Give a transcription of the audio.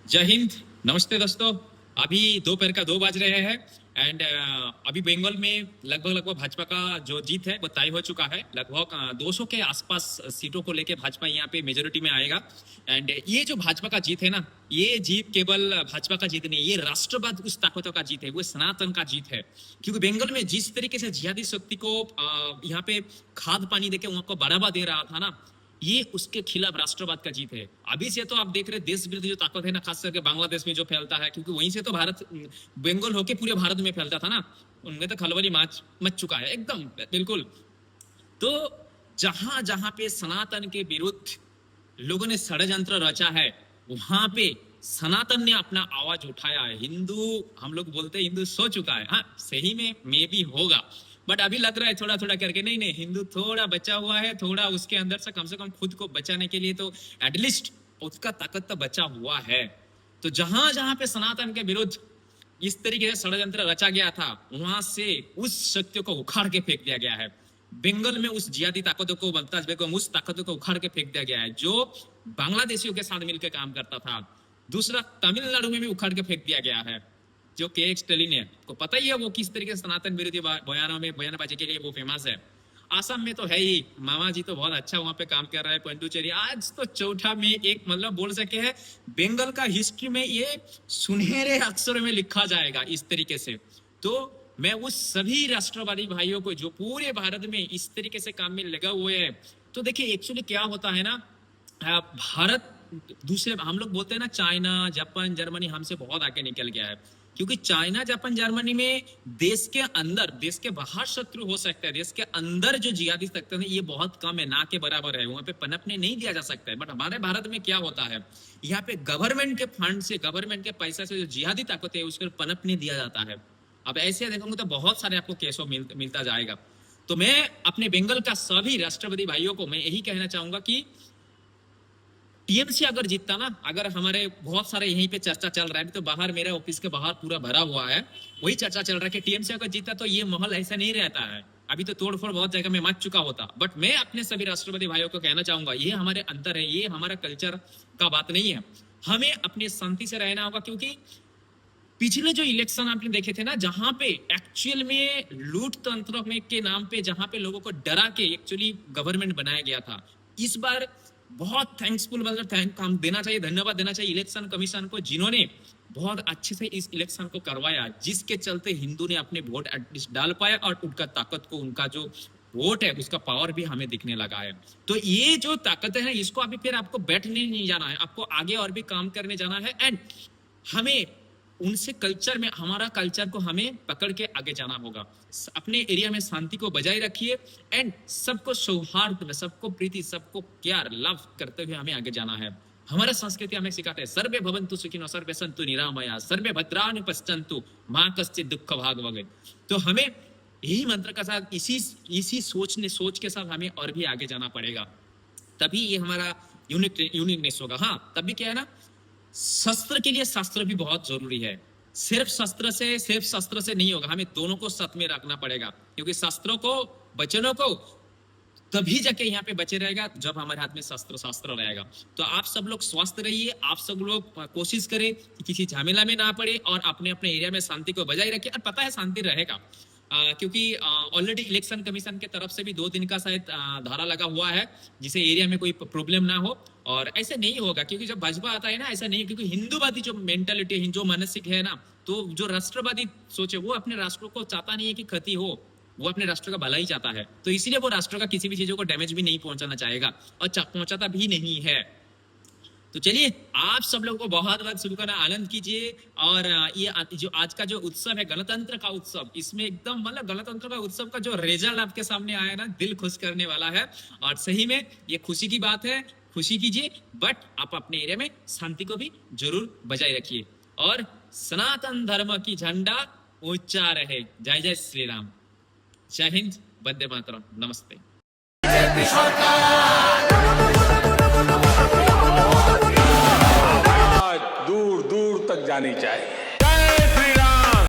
जय हिंद। नमस्ते दोस्तों। अभी दोपहर का 2 बज रहे हैं एंड अभी बंगाल में लगभग भाजपा का जो जीत है वो तय हो चुका है। लगभग 200 के आसपास सीटों को लेके भाजपा यहाँ पे मेजोरिटी में आएगा। एंड ये जो भाजपा का जीत है ना, ये जीत केवल भाजपा का जीत नहीं, ये राष्ट्रवाद उस ताकतों का जीत है, वो सनातन का जीत है। क्योंकि बंगाल में जिस तरीके से जिहादी शक्ति को यहाँ पे खाद पानी देके उनको बढ़ावा दे रहा था ना, ये उसके खिलाफ राष्ट्रवाद का जीत है। अभी से तो आप देख रहे देश विरोधी जो ताकत है ना, खास करके बांग्लादेश में जो फैलता है, क्योंकि वहीं से तो भारत बंगाल होके पूरे भारत में फैलता था ना, उनमें तो खलबली मच चुका है एकदम बिल्कुल। तो जहां जहां पे सनातन के विरुद्ध लोगों ने षड्यंत्र रचा है, वहां पे सनातन ने अपना आवाज उठाया है। हिंदू, हम लोग बोलते हैं हिंदू सो चुका है। हाँ, सही में मे भी होगा, बट अभी लग रहा है थोड़ा थोड़ा करके नहीं, हिंदू थोड़ा बचा हुआ है, थोड़ा उसके अंदर से कम खुद को बचाने के लिए तो एटलीस्ट उसका ताकत तो बचा हुआ है। तो जहां जहां पे सनातन के विरुद्ध इस तरीके से षड्यंत्र रचा गया था, वहां से उस शक्तियों को उखाड़ के फेंक दिया गया है। बंगाल में उस जिहादी ताकतों को बमताज बेगम उस ताकतों को उखाड़ के फेंक दिया गया है जो बांग्लादेशियों के साथ मिलकर काम करता था। दूसरा, तमिलनाडु में भी उखाड़ के फेंक दिया गया है, जो के स्टालिन है, को पता ही है वो किस तरीके से सनातन विरोधी बयानों में बयानबाजी के लिए वो फेमस है। आसाम में तो है ही, मामा जी तो बहुत अच्छा वहां पे काम कर रहा है, पंडुचेरी। आज तो चौथा में एक मतलब बोल सके है, बंगाल का हिस्ट्री में ये सुनहरे अक्षरों में लिखा जाएगा इस तरीके से। तो मैं उस सभी राष्ट्रवादी भाइयों को जो पूरे भारत में इस तरीके से काम में लगा हुए हैं, तो देखिए एक्चुअली क्या होता है ना, भारत दूसरे, हम लोग बोलते हैं ना चाइना, जापान, जर्मनी हमसे बहुत आगे निकल गया है। क्योंकि चाइना, जापान, जर्मनी में देश के अंदर, देश के बाहर शत्रु हो सकता है, देश के अंदर जो जिहादी सकते हैं ये बहुत कम है, ना के बराबर है, वहां पे पनपने नहीं दिया जा सकता है। बट हमारे भारत में क्या होता है, यहाँ पे गवर्नमेंट के फंड से, गवर्नमेंट के पैसा से जो जिहादी ताकत है उसको पनपने दिया जाता है। अब ऐसे देखोगे तो बहुत सारे आपको केसों मिलता जाएगा। तो मैं अपने बंगाल का सभी राष्ट्रवादी भाइयों को मैं यही कहना चाहूंगा कि टीएमसी अगर जीतता ना, अगर हमारे बहुत सारे यहीं पे चर्चा चल रहा है, तो बाहर मेरे ऑफिस के बाहर पूरा भरा हुआ है, वही चर्चा चल रहा है कि टीएमसी अगर जीतता तो ये माहौल ऐसा नहीं रहता है। अभी तो तोड़फोड़ बहुत जगह में मच चुका होता। बट मैं अपने सभी राष्ट्रवादी भाइयों को कहना चाहूंगा, ये हमारे अंतर है, ये हमारा कल्चर का बात नहीं है। हमें अपने शांति से रहना होगा, क्योंकि पिछले जो इलेक्शन आपने देखे थे ना, जहां पे एक्चुअल में लूट तंत्र के नाम पे जहां पे लोगों को डरा के एक्चुअली गवर्नमेंट बनाया गया था, इस बार बहुत थैंक्सफुल, मतलब काम देना चाहिए, धन्यवाद देना चाहिए इलेक्शन कमीशन को, जिन्होंने बहुत अच्छे से इस इलेक्शन को करवाया, जिसके चलते हिंदू ने अपने वोट एटलीस्ट डाल पाया और उनका ताकत को, उनका जो वोट है उसका पावर भी हमें दिखने लगा है। तो ये जो ताकत है इसको अभी फिर आपको बैठने नहीं जाना है, आपको आगे और भी काम करने जाना है। एंड हमें उनसे कल्चर में, हमारा कल्चर को हमें पकड़ के आगे जाना होगा। अपने एरिया में शांति को बजाय रखिए एंड सबको सौहार्द में, सबको प्रीति, सबको प्यार, लव करते हुए हमें आगे जाना है। हमारा संस्कृति हमें सिखाते हैं, सर्वे भवन्तु सुखिनो सर्वे सन्तु निरामया सर्वे भद्राणि पश्यन्तु मा कश्चित् दुःख भाग् भवेत्। तो हमें यही मंत्र का साथ, इसी सोच के साथ हमें और भी आगे जाना पड़ेगा, तभी ये हमारा यूनिकनेस होगा। हाँ, तभी क्या है ना, शस्त्र के लिए शास्त्र भी बहुत जरूरी है। सिर्फ शस्त्र से नहीं होगा, हमें दोनों को साथ में रखना पड़ेगा, क्योंकि शास्त्रों को, वचनों को तभी जाके यहाँ पे बचे रहेगा जब हमारे हाथ में शास्त्र रहेगा। तो आप सब लोग स्वस्थ रहिए, आप सब लोग कोशिश करें कि किसी झमेला में ना पड़े और अपने अपने एरिया में शांति को बजाय रखें। और पता है शांति रहेगा, क्योंकि ऑलरेडी इलेक्शन कमीशन के तरफ से भी 2 दिन का शायद धारा लगा हुआ है, जिसे एरिया में कोई प्रॉब्लम ना हो। और ऐसे नहीं होगा, क्योंकि जब भाजपा आता है ना, ऐसा नहीं, क्योंकि हिंदूवादी जो मेंटालिटी, जो मानसिक है ना, तो जो राष्ट्रवादी सोचे, वो अपने राष्ट्र को चाहता नहीं है कि क्षति हो, वो अपने राष्ट्र का भला ही चाहता है। तो इसीलिए वो राष्ट्र का किसी भी चीजों को डैमेज भी नहीं पहुंचाना चाहेगा और पहुंचाता भी नहीं है। तो चलिए, आप सब लोगों को बहुत बहुत शुभकामना, आनंद कीजिए। और ये जो आज का जो उत्सव है, गणतंत्र का उत्सव, इसमें एकदम मतलब गणतंत्र का उत्सव का जो रिजल्ट आपके सामने आया ना, दिल खुश करने वाला है। और सही में ये खुशी की बात है, खुशी कीजिए, बट आप अपने एरिया में शांति को भी जरूर बजाय रखिए और सनातन धर्म की झंडा ऊंचा रहे। जय जय श्री राम। जय हिंद, वंदे मातरम, नमस्ते। दूर दूर तक जानी चाहिए।